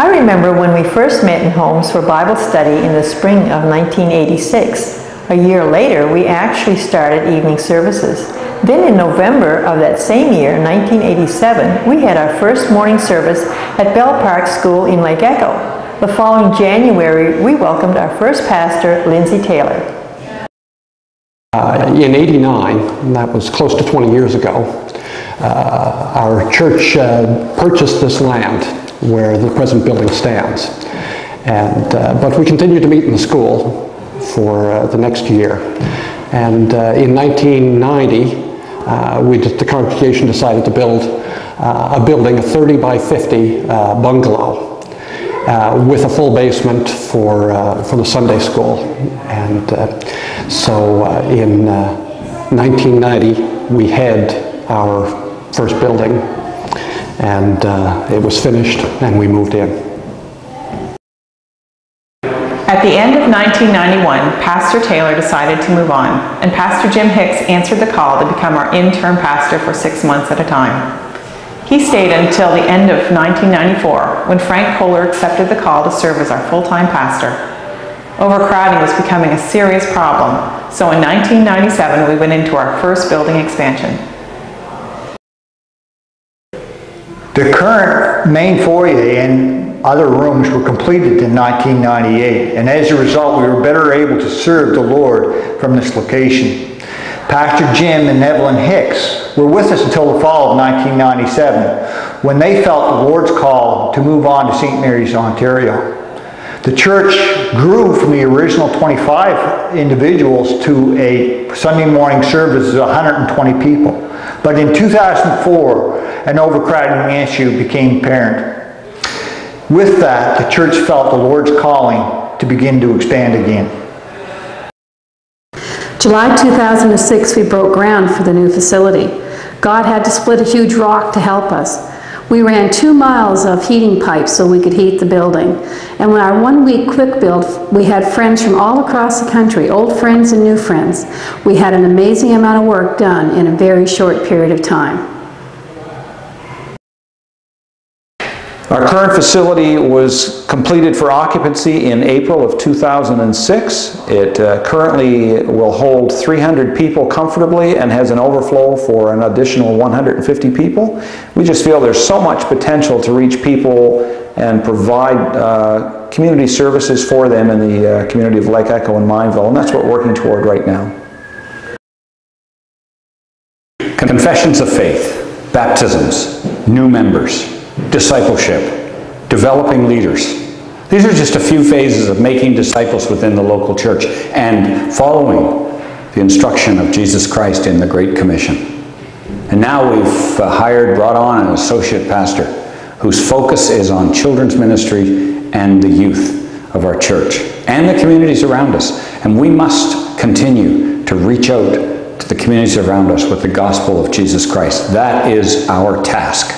I remember when we first met in Homes for Bible study in the spring of 1986. A year later, we actually started evening services. Then in November of that same year, 1987, we had our first morning service at Bell Park School in Lake Echo. The following January, we welcomed our first pastor, Lindsay Taylor. In '89, that was close to 20 years ago, our church purchased this land where the present building stands. But we continued to meet in the school for the next year. And in 1990, the congregation decided to build a building, a 30 by 50 bungalow with a full basement for the Sunday school. And so in 1990, we had our first building, and it was finished, and we moved in. At the end of 1991, Pastor Taylor decided to move on, and Pastor Jim Hicks answered the call to become our interim pastor for 6 months at a time. He stayed until the end of 1994, when Frank Kohler accepted the call to serve as our full-time pastor. Overcrowding was becoming a serious problem, so in 1997 we went into our first building expansion. The current main foyer and other rooms were completed in 1998, and as a result we were better able to serve the Lord from this location. Pastor Jim and Evelyn Hicks were with us until the fall of 1997, when they felt the Lord's call to move on to St. Mary's, Ontario. The church grew from the original 25 individuals to a Sunday morning service of 120 people. But in 2004, an overcrowding issue became apparent. With that, the church felt the Lord's calling to begin to expand again. July 2006, we broke ground for the new facility. God had to split a huge rock to help us. We ran 2 miles of heating pipes so we could heat the building. And when our 1-week quick build, we had friends from all across the country, old friends and new friends. We had an amazing amount of work done in a very short period of time. Our current facility was completed for occupancy in April of 2006. It currently will hold 300 people comfortably and has an overflow for an additional 150 people. We just feel there's so much potential to reach people and provide community services for them in the community of Lake Echo and Mineville, and that's what we're working toward right now. Confessions of faith, baptisms, new members, discipleship, developing leaders. These are just a few phases of making disciples within the local church and following the instruction of Jesus Christ in the Great Commission. And now we've brought on an associate pastor whose focus is on children's ministry and the youth of our church and the communities around us. And we must continue to reach out to the communities around us with the gospel of Jesus Christ. That is our task.